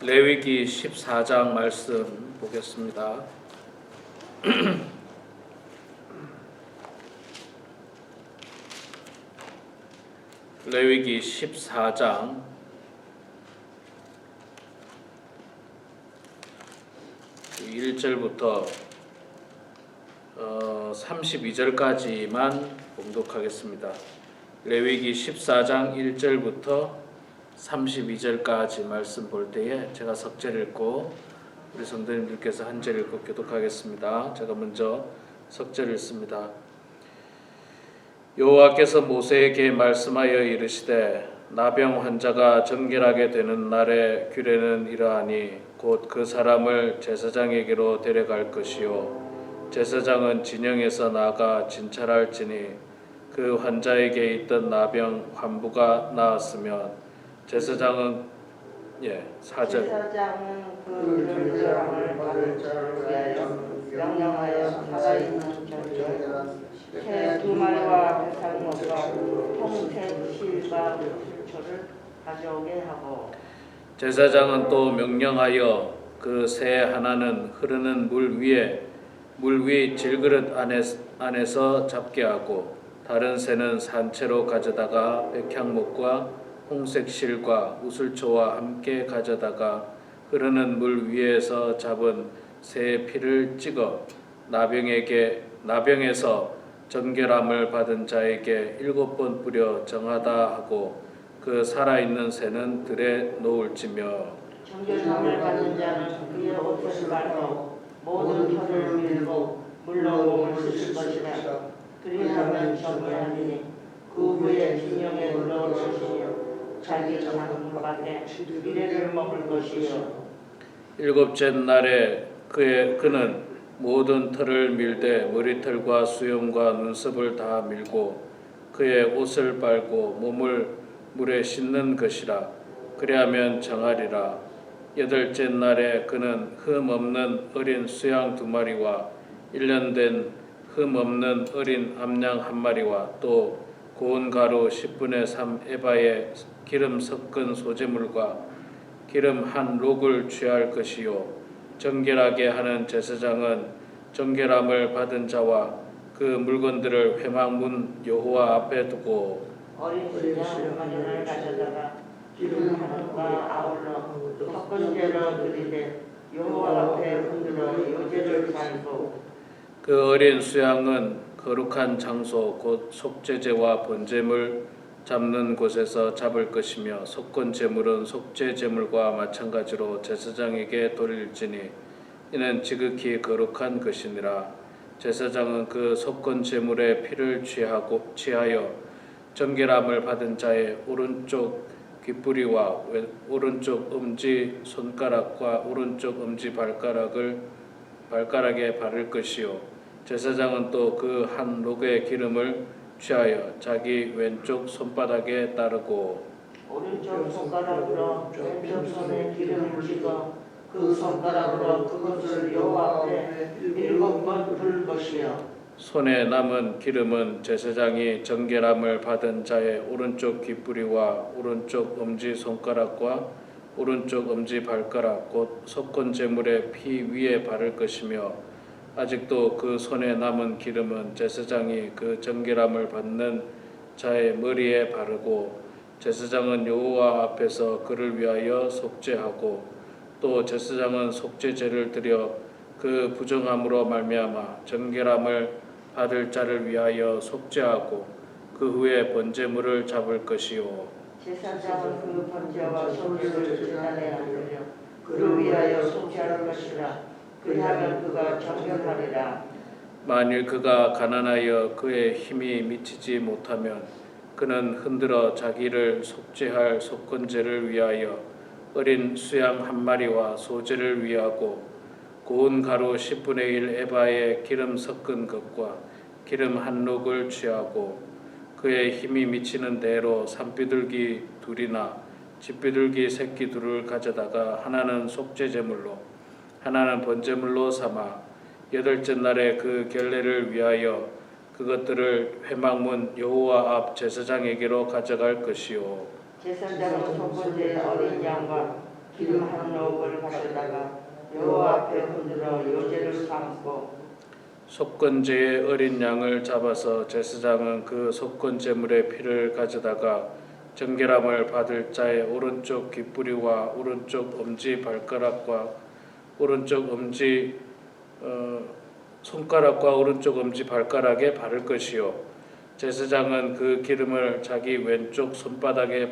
레위기 14장 말씀 보겠습니다. 레위기 14장 1절부터 32절까지만 봉독하겠습니다. 레위기 14장 1절부터 32절까지 말씀 볼 때에 제가 석절 읽고 우리 성도님들께서 한 절 읽고 교독하겠습니다. 제가 먼저 석절 읽습니다. 여호와께서 모세에게 말씀하여 이르시되 나병 환자가 정결하게 되는 날의 규례는 이러하니 곧 그 사람을 제사장에게로 데려갈 것이요 제사장은 진영에서 나가 진찰할지니 그 환자에게 있던 나병 환부가 나았으면 제사장은 4절 제사장은 그 사람을 받을 자를 위하여 명령하여 살아있는 새 2마리와 배삭목과 통색 실과 물초를 가져오게 하고 제사장은 또 명령하여 그 새 하나는 흐르는 물 위 질그릇 안에서 잡게 하고 다른 새는 산채로 가져다가 백향목과 홍색 실과 우슬초와 함께 가져다가 흐르는 물 위에서 잡은 새의 피를 찍어 나병에서 정결함을 받은 자에게 7번 뿌려 정하다 하고 그 살아있는 새는 들에 놓을지며 정결함을 받은 자는 그의 옷을 말고 모든 털을 밀고 물로 몸을 씻을 것이라. 그리하면 정결하리니 그 후에 진영에 올라올 것이요 자기 장밖에 미래를 먹을 것이요 7째 날에 그는 모든 털을 밀되 머리털과 수염과 눈썹을 다 밀고 그의 옷을 빨고 몸을 물에 씻는 것이라. 그리하면 정하리라. 8째 날에 그는 흠 없는 어린 수양 2마리와 1년 된 흠 없는 어린 암양 1마리와 또 고운 가루 10분의 3 에바에 기름 섞은 소재물과 기름 한 록을 취할 것이요 정결하게 하는 제사장은 정결함을 받은 자와 그 물건들을 회막문 여호와 앞에 두고 어린 수양 1마리를 가져다가 기름 하나과 아울러 섞은제로 드리되 여호와 앞에 흔들어 요제를 살고 그 어린 수양은 거룩한 장소 곧 속죄제와 번제물 잡는 곳에서 잡을 것이며 속건 제물은 속죄 제물과 마찬가지로 제사장에게 돌릴지니 이는 지극히 거룩한 것이니라. 제사장은 그 속건 제물의 피를 취하여 정결함을 받은 자의 오른쪽 귓뿌리와 오른쪽 엄지 손가락과 오른쪽 엄지 발가락에 바를 것이요 제사장은 또 그 한 록의 기름을 취하여 자기 왼쪽 손바닥에 따르고 오른쪽 손가락으로 왼쪽 손에 기름을 찍어 그 손가락으로 그것을 여호와 앞에 7번 부을 것이요 손에 남은 기름은 제사장이 정결함을 받은 자의 오른쪽 귓뿌리와 오른쪽 엄지 손가락과 오른쪽 엄지 발가락 곧 속건 제물의 피 위에 바를 것이며 아직도 그 손에 남은 기름은 제사장이 그 정결함을 받는 자의 머리에 바르고 제사장은 여호와 앞에서 그를 위하여 속죄하고 또 제사장은 속죄제를 드려 그 부정함으로 말미암아 정결함을 받을 자를 위하여 속죄하고 그 후에 번제물을 잡을 것이요 제사장은 그 번제와 속죄를 제단에 안들려 그를 위하여 속죄할 것이라. 그리하면 그가 정결하리라. 만일 그가 가난하여 그의 힘이 미치지 못하면 그는 흔들어 자기를 속죄할 속건제를 위하여 어린 수양 1마리와 소제를 위하고 고운 가루 10분의 1 에바에 기름 섞은 것과 기름 한 록을 취하고 그의 힘이 미치는 대로 산비둘기 2이나 집비둘기 새끼 2를 가져다가 하나는 속죄제물로 하나는 번제물로 삼아 8째 날에 그 결례를 위하여 그것들을 회막문 여호와 앞 제사장에게로 가져갈 것이요 제사장은 속건제의 어린 양과 기름 한 옥을 가져다가 여호와 앞에 흔들어 요제를 삼고 속건제의 어린 양을 잡아서 제사장은 그 속건제물의 피를 가져다가 정결함을 받을 자의 오른쪽 귓뿌리와 오른쪽 엄지 발가락과 오른쪽 엄지 손가락과 오른쪽 엄지 발가락에 바를 것이요 제사장은 그 기름을 자기 왼쪽 손바닥에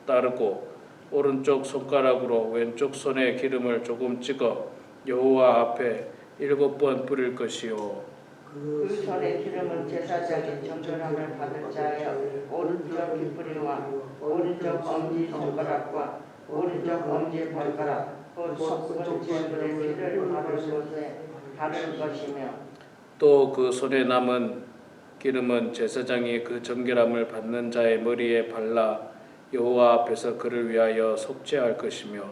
따르고 오른쪽 손가락으로 왼쪽 손에 기름을 조금 찍어 여호와 앞에 7번 뿌릴 것이요 그 손에 기름은 제사장이 정결함을 받을 자의 오른쪽 귓뿌리와 오른쪽 엄지 손가락과 오른쪽 엄지 발가락 곧 속건제물의 피를 바를 곳에 바를 것이며 또 그 손에 남은 기름은 제사장이 그 정결함을 받는 자의 머리에 발라 여호와 앞에서 그를 위하여 속죄할 것이며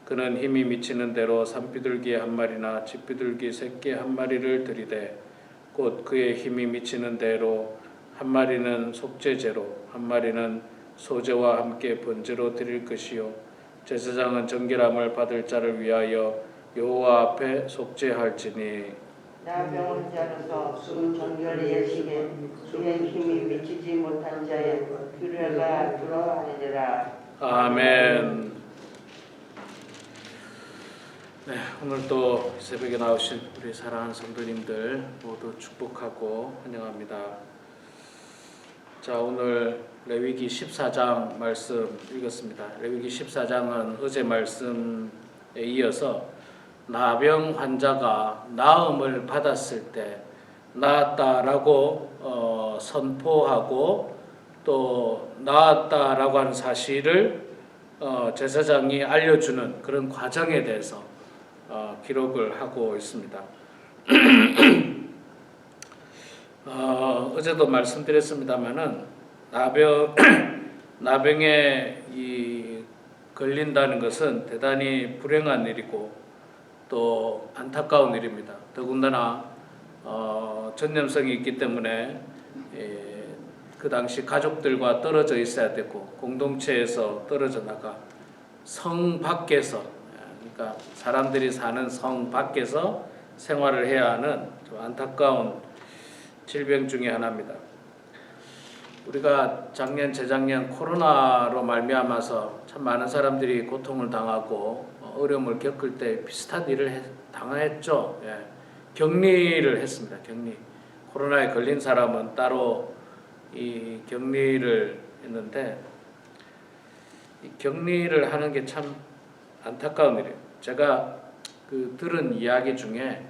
그는 힘이 미치는 대로 산비둘기 한 마리나 집비둘기 새끼 한 마리를 들이되 곧 그의 힘이 미치는 대로 한 마리는 속죄제로 한 마리는 소제와 함께 번제로 드릴 것이요 제사장은 정결함을 받을 자를 위하여 여호와 앞에 속죄할지니 나병 환자로서 그 정결 예식에 그의 힘이 미치지 못한 자의 규례가 들어하니라. 아멘. 네, 오늘 또 새벽에 나오신 우리 사랑하는 성도님들 모두 축복하고 환영합니다. 자, 오늘 레위기 14장 말씀 읽었습니다. 레위기 14장은 어제 말씀에 이어서 나병 환자가 나음을 받았을 때 나았다라고 선포하고 또 나았다라고 하는 사실을 제사장이 알려주는 그런 과정에 대해서 기록을 하고 있습니다. 어제도 말씀드렸습니다만은 나병에 걸린다는 것은 대단히 불행한 일이고 또 안타까운 일입니다. 더군다나 전염성이 있기 때문에 그 당시 가족들과 떨어져 있어야 되고 공동체에서 떨어져 나가 성 밖에서 그러니까 사람들이 사는 성 밖에서 생활을 해야 하는 좀 안타까운 질병 중에 하나입니다. 우리가 작년 재작년 코로나로 말미암아서 참 많은 사람들이 고통을 당하고 어려움을 겪을 때 비슷한 일을 당했죠. 예. 격리를 했습니다. 격리. 코로나에 걸린 사람은 따로 이 격리를 했는데 이 격리를 하는 게 참 안타까운 일이에요. 제가 들은 이야기 중에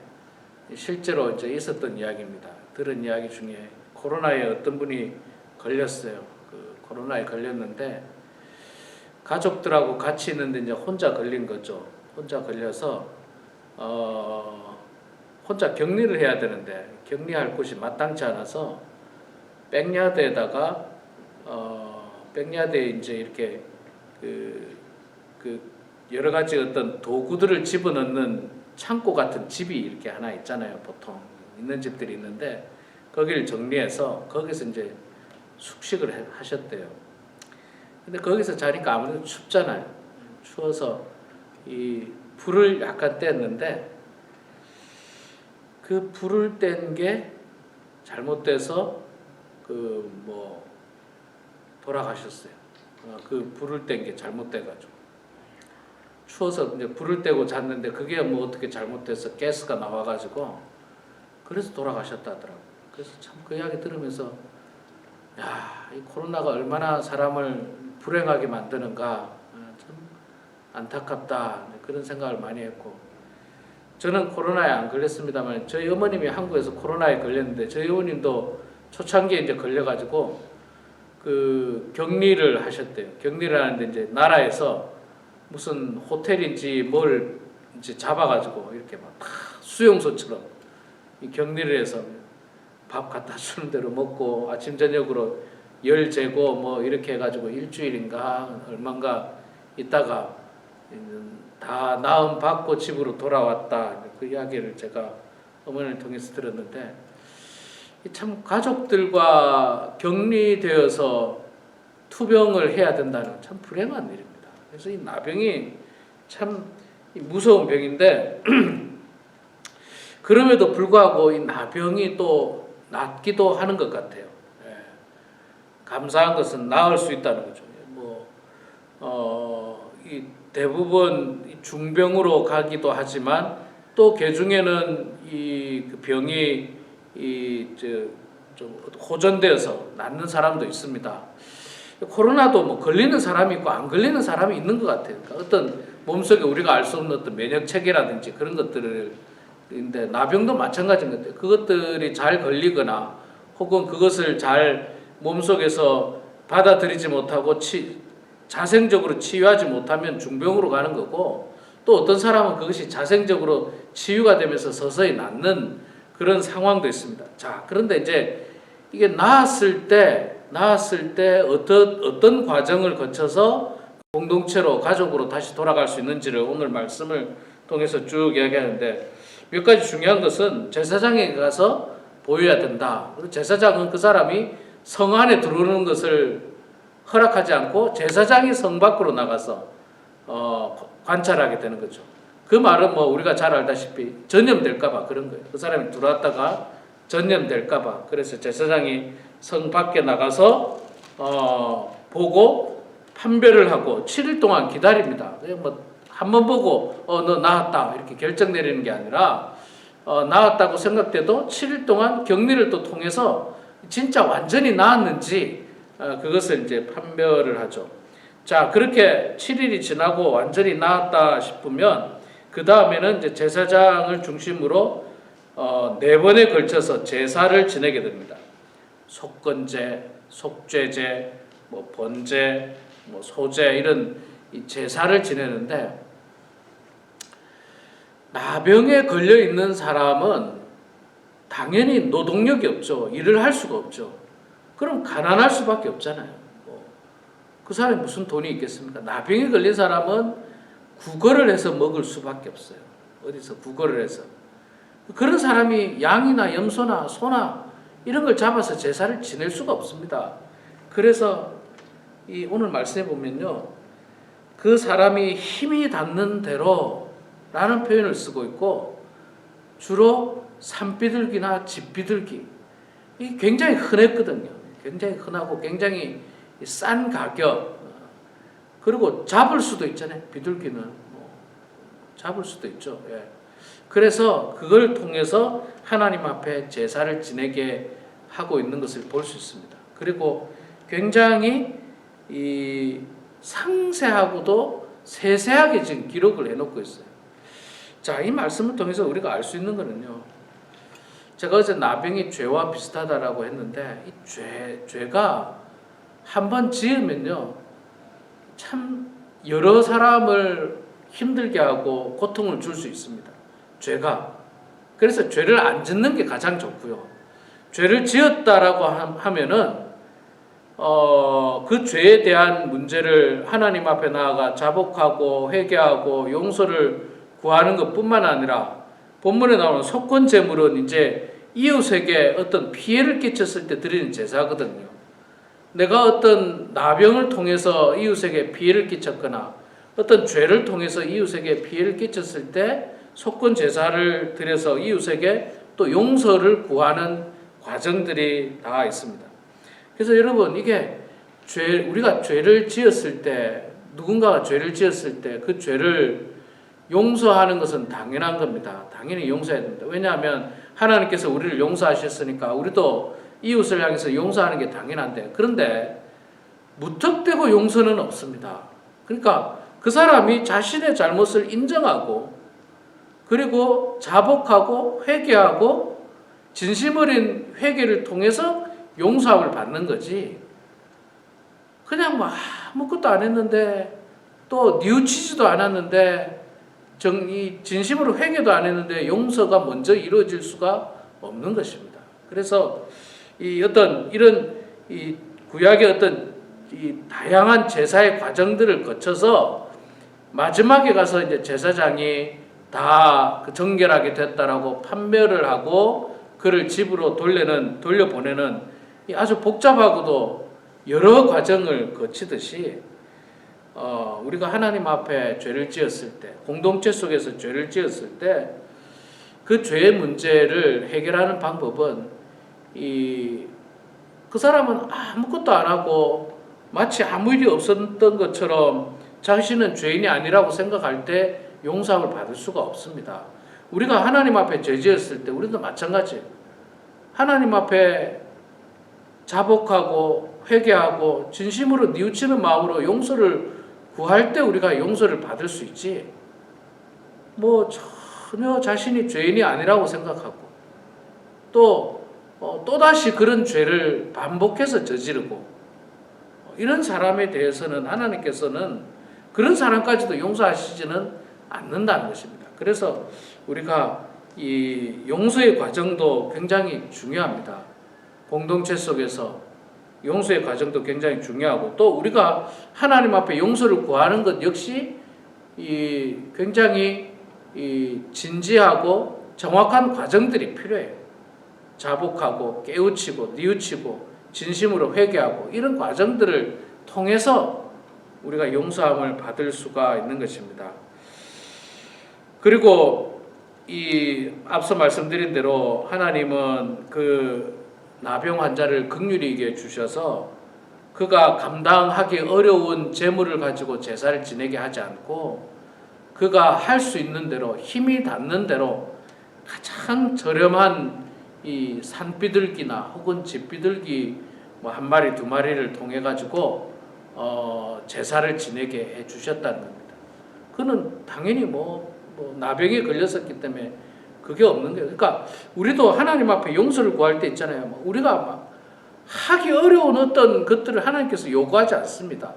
실제로 이제 있었던 이야기입니다. 들은 이야기 중에 코로나에 어떤 분이 걸렸어요. 코로나에 걸렸는데 가족들하고 같이 있는데 이제 혼자 걸린 거죠. 혼자 걸려서 혼자 격리를 해야 되는데 격리할 곳이 마땅치 않아서 백야대에다가 백야대에 이제 이렇게 그 여러 가지 어떤 도구들을 집어넣는 창고 같은 집이 이렇게 하나 있잖아요. 보통 있는 집들이 있는데 거기를 정리해서 거기서 이제 숙식을 하셨대요. 근데 거기서 자니까 아무래도 춥잖아요. 추워서 이 불을 약간 뗐는데 그 불을 뗀 게 잘못돼서 돌아가셨어요. 그 불을 뗀 게 잘못돼가지고 추워서 이제 불을 떼고 잤는데 그게 어떻게 잘못돼서 가스가 나와가지고 그래서 돌아가셨다 하더라고요. 그래서 참 그 이야기 들으면서 이 코로나가 얼마나 사람을 불행하게 만드는가 참 안타깝다 그런 생각을 많이 했고 저는 코로나에 안 걸렸습니다만 저희 어머님이 한국에서 코로나에 걸렸는데 저희 어머님도 초창기에 이제 걸려가지고 격리를 하셨대요. 격리를 하는데 이제 나라에서 무슨 호텔인지 뭘 이제 잡아가지고 이렇게 막 수용소처럼 격리를 해서 밥 갖다 주는 대로 먹고 아침 저녁으로 열 재고 이렇게 해가지고 일주일인가 얼마인가 있다가 다 나음 받고 집으로 돌아왔다. 그 이야기를 제가 어머니를 통해서 들었는데 참 가족들과 격리되어서 투병을 해야 된다는 참 불행한 일입니다. 그래서 이 나병이 참 무서운 병인데 그럼에도 불구하고 이 나병이 또 낫기도 하는 것 같아요. 예. 감사한 것은 나을 수 있다는 거죠. 이 대부분 중병으로 가기도 하지만 또 개중에는 그 병이 좀 호전되어서 낫는 사람도 있습니다. 코로나도 뭐 걸리는 사람이 있고 안 걸리는 사람이 있는 것 같아요. 그러니까 어떤 몸속에 우리가 알 수 없는 어떤 면역 체계라든지 그런 것들인데 나병도 마찬가지인 것 같아요. 그것들이 잘 걸리거나 혹은 그것을 잘 몸속에서 받아들이지 못하고 자생적으로 치유하지 못하면 중병으로 가는 거고, 또 어떤 사람은 그것이 자생적으로 치유가 되면서 서서히 낫는 그런 상황도 있습니다. 자, 그런데 이제 이게 나았을 때 어떤 과정을 거쳐서 공동체로 가족으로 다시 돌아갈 수 있는지를 오늘 말씀을 통해서 쭉 이야기하는데, 몇 가지 중요한 것은 제사장에 가서 보여야 된다. 제사장은 그 사람이 성 안에 들어오는 것을 허락하지 않고 제사장이 성 밖으로 나가서 관찰하게 되는 거죠. 그 말은 뭐 우리가 잘 알다시피 전염될까봐 그런 거예요. 그 사람이 들어왔다가 전염될까봐. 그래서 제사장이 성 밖에 나가서 보고 판별을 하고 7일 동안 기다립니다. 뭐 한 번 보고 너 나았다 이렇게 결정 내리는 게 아니라 나았다고 생각돼도 7일 동안 격리를 또 통해서 진짜 완전히 나았는지 그것을 이제 판별을 하죠. 자, 그렇게 7일이 지나고 완전히 나았다 싶으면 그 다음에는 이제 제사장을 중심으로 4번에 걸쳐서 제사를 지내게 됩니다. 속건제, 속죄제, 뭐 번제, 뭐 소제 이런 이 제사를 지내는데, 나병에 걸려 있는 사람은 당연히 노동력이 없죠. 일을 할 수가 없죠. 그럼 가난할 수밖에 없잖아요. 그 사람이 무슨 돈이 있겠습니까? 나병에 걸린 사람은 구걸을 해서 먹을 수밖에 없어요. 어디서 구걸을 해서. 그런 사람이 양이나 염소나 소나 이런 걸 잡아서 제사를 지낼 수가 없습니다. 그래서 이 오늘 말씀해 보면요, 그 사람이 힘이 닿는 대로 라는 표현을 쓰고 있고, 주로 산비둘기나 집비둘기, 이게 굉장히 흔했거든요. 굉장히 흔하고 굉장히 싼 가격, 그리고 잡을 수도 있잖아요. 비둘기는 잡을 수도 있죠. 예. 그래서 그걸 통해서 하나님 앞에 제사를 지내게 하고 있는 것을 볼 수 있습니다. 그리고 굉장히 이 상세하고도 세세하게 지금 기록을 해놓고 있어요. 자, 이 말씀을 통해서 우리가 알 수 있는 거는요, 제가 어제 나병이 죄와 비슷하다라고 했는데, 이 죄가 한번 지으면요, 참 여러 사람을 힘들게 하고 고통을 줄 수 있습니다. 죄가. 그래서 죄를 안 짓는 게 가장 좋고요. 죄를 지었다라고 하면은 그 죄에 대한 문제를 하나님 앞에 나아가 자복하고 회개하고 용서를 구하는 것뿐만 아니라, 본문에 나오는 속건 제물은 이제 이웃에게 어떤 피해를 끼쳤을 때 드리는 제사거든요. 내가 어떤 나병을 통해서 이웃에게 피해를 끼쳤거나 어떤 죄를 통해서 이웃에게 피해를 끼쳤을 때 속건 제사를 드려서 이웃에게 또 용서를 구하는 과정들이 다 있습니다. 그래서 여러분, 이게 우리가 죄를 지었을 때, 누군가가 죄를 지었을 때 그 죄를 용서하는 것은 당연한 겁니다. 당연히 용서해야 됩니다. 왜냐하면 하나님께서 우리를 용서하셨으니까 우리도 이웃을 향해서 용서하는 게 당연한데, 그런데 무턱대고 용서는 없습니다. 그러니까 그 사람이 자신의 잘못을 인정하고, 그리고 자복하고 회개하고 진심 어린 회개를 통해서 용서함을 받는 거지, 그냥 뭐 아무것도 안 했는데 또 뉘우치지도 않았는데 진심으로 회개도 안 했는데 용서가 먼저 이루어질 수가 없는 것입니다. 그래서 이런 구약의 어떤 이 다양한 제사의 과정들을 거쳐서 마지막에 가서 이제 제사장이 다 정결하게 됐다라고 판별을 하고 그를 집으로 돌려보내는 아주 복잡하고도 여러 과정을 거치듯이, 우리가 하나님 앞에 죄를 지었을 때, 공동체 속에서 죄를 지었을 때 그 죄의 문제를 해결하는 방법은 그 사람은 아무것도 안 하고 마치 아무 일이 없었던 것처럼 자신은 죄인이 아니라고 생각할 때 용서함을 받을 수가 없습니다. 우리가 하나님 앞에 죄 지었을 때 우리도 마찬가지예요. 하나님 앞에 자복하고 회개하고 진심으로 뉘우치는 마음으로 용서를 구할 때 우리가 용서를 받을 수 있지. 전혀 자신이 죄인이 아니라고 생각하고 또다시 그런 죄를 반복해서 저지르고 이런 사람에 대해서는 하나님께서는 그런 사람까지도 용서하시지는 않는다는 것입니다. 그래서 우리가 이 용서의 과정도 굉장히 중요합니다. 공동체 속에서 용서의 과정도 굉장히 중요하고 또 우리가 하나님 앞에 용서를 구하는 것 역시 굉장히 진지하고 정확한 과정들이 필요해요. 자복하고 깨우치고 뉘우치고 진심으로 회개하고 이런 과정들을 통해서 우리가 용서함을 받을 수가 있는 것입니다. 그리고 앞서 말씀드린 대로 하나님은 그 나병 환자를 긍휼히 여겨 주셔서 그가 감당하기 어려운 재물을 가지고 제사를 지내게 하지 않고 그가 할 수 있는 대로 힘이 닿는 대로 가장 저렴한 이 산비둘기나 혹은 집비둘기 한 마리 두 마리를 통해 가지고 제사를 지내게 해 주셨다는 겁니다. 그는 당연히 나병에 걸렸었기 때문에 그게 없는 거예요. 그러니까 우리도 하나님 앞에 용서를 구할 때 있잖아요. 우리가 하기 어려운 어떤 것들을 하나님께서 요구하지 않습니다.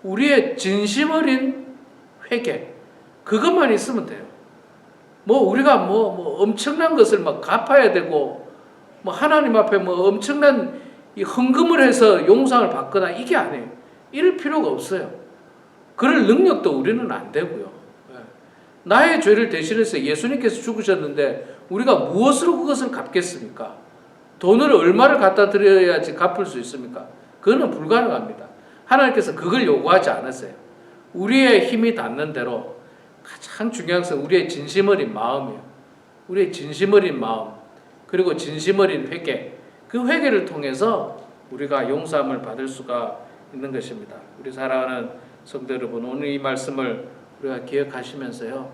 우리의 진심 어린 회개 그것만 있으면 돼요. 우리가 엄청난 것을 갚아야 되고 하나님 앞에 엄청난 이 헌금을 해서 용서를 받거나 이게 아니에요. 이럴 필요가 없어요. 그럴 능력도 우리는 안 되고요. 나의 죄를 대신해서 예수님께서 죽으셨는데 우리가 무엇으로 그것을 갚겠습니까? 돈을 얼마를 갖다 드려야지 갚을 수 있습니까? 그거는 불가능합니다. 하나님께서 그걸 요구하지 않으세요. 우리의 힘이 닿는 대로 가장 중요한 것은 우리의 진심 어린 마음이에요. 우리의 진심 어린 마음 그리고 진심 어린 회개 그 회개를 통해서 우리가 용서함을 받을 수가 있는 것입니다. 우리 사랑하는 성도 여러분, 오늘 이 말씀을 우리가 기억하시면서요,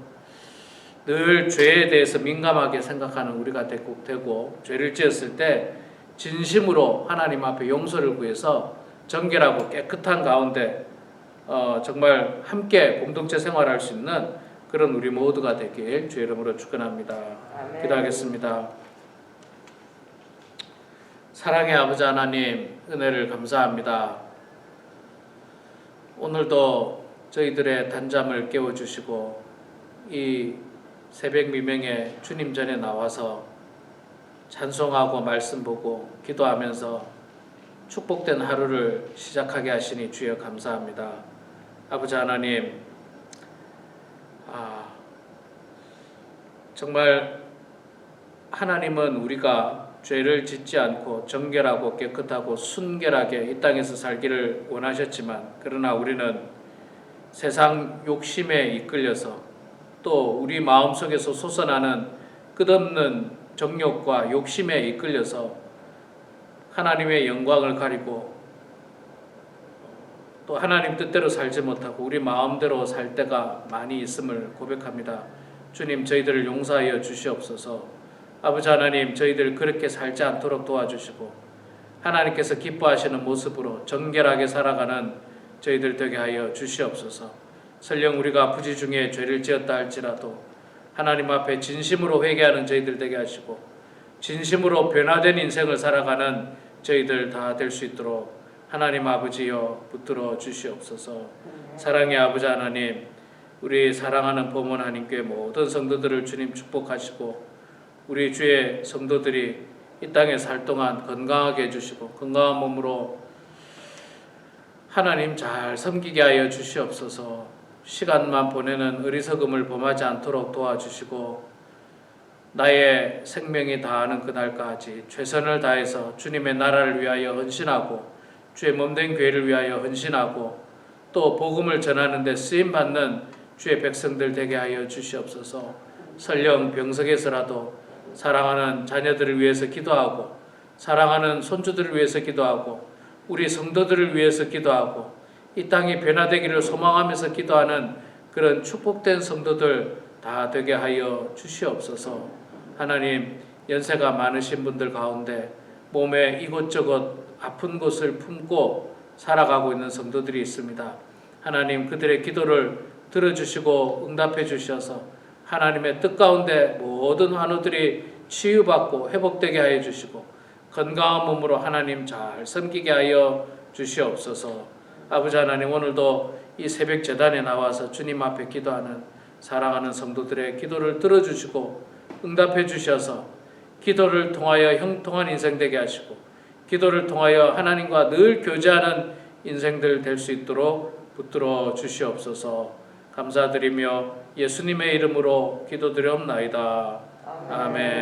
늘 죄에 대해서 민감하게 생각하는 우리가 되고 죄를 지었을 때 진심으로 하나님 앞에 용서를 구해서 정결하고 깨끗한 가운데 정말 함께 공동체 생활할 수 있는 그런 우리 모두가 되길 주의 이름으로 축원합니다. 아멘. 기도하겠습니다. 사랑의 아버지 하나님, 은혜를 감사합니다. 오늘도 저희들의 단잠을 깨워주시고 이 새벽 미명에 주님 전에 나와서 찬송하고 말씀 보고 기도하면서 축복된 하루를 시작하게 하시니 주여 감사합니다. 아버지 하나님, 정말 하나님은 우리가 죄를 짓지 않고 정결하고 깨끗하고 순결하게 이 땅에서 살기를 원하셨지만 그러나 우리는 세상 욕심에 이끌려서 또 우리 마음속에서 솟아나는 끝없는 정욕과 욕심에 이끌려서 하나님의 영광을 가리고 또 하나님 뜻대로 살지 못하고 우리 마음대로 살 때가 많이 있음을 고백합니다. 주님, 저희들을 용서하여 주시옵소서. 아버지 하나님, 저희들 그렇게 살지 않도록 도와주시고 하나님께서 기뻐하시는 모습으로 정결하게 살아가는 저희들 되게 하여 주시옵소서. 설령 우리가 부지 중에 죄를 지었다 할지라도 하나님 앞에 진심으로 회개하는 저희들 되게 하시고 진심으로 변화된 인생을 살아가는 저희들 다 될 수 있도록 하나님 아버지여 붙들어 주시옵소서. 사랑의 아버지 하나님, 우리 사랑하는 범원 하나님께 모든 성도들을 주님 축복하시고 우리 주의 성도들이 이 땅에 살 동안 건강하게 해주시고 건강한 몸으로 하나님 잘 섬기게 하여 주시옵소서. 시간만 보내는 어리석음을 범하지 않도록 도와주시고 나의 생명이 다하는 그날까지 최선을 다해서 주님의 나라를 위하여 헌신하고 주의 몸된 교회를 위하여 헌신하고 또 복음을 전하는 데 쓰임 받는 주의 백성들 되게 하여 주시옵소서. 설령 병석에서라도 사랑하는 자녀들을 위해서 기도하고 사랑하는 손주들을 위해서 기도하고 우리 성도들을 위해서 기도하고 이 땅이 변화되기를 소망하면서 기도하는 그런 축복된 성도들 다 되게 하여 주시옵소서. 하나님, 연세가 많으신 분들 가운데 몸에 이곳저곳 아픈 곳을 품고 살아가고 있는 성도들이 있습니다. 하나님, 그들의 기도를 들어주시고 응답해 주셔서 하나님의 뜻 가운데 모든 환우들이 치유받고 회복되게 하여 주시고 건강한 몸으로 하나님 잘 섬기게 하여 주시옵소서. 아버지 하나님, 오늘도 이 새벽 제단에 나와서 주님 앞에 기도하는 사랑하는 성도들의 기도를 들어주시고 응답해 주셔서 기도를 통하여 형통한 인생 되게 하시고 기도를 통하여 하나님과 늘 교제하는 인생들 될 수 있도록 붙들어 주시옵소서. 감사드리며 예수님의 이름으로 기도드리옵나이다. 아멘.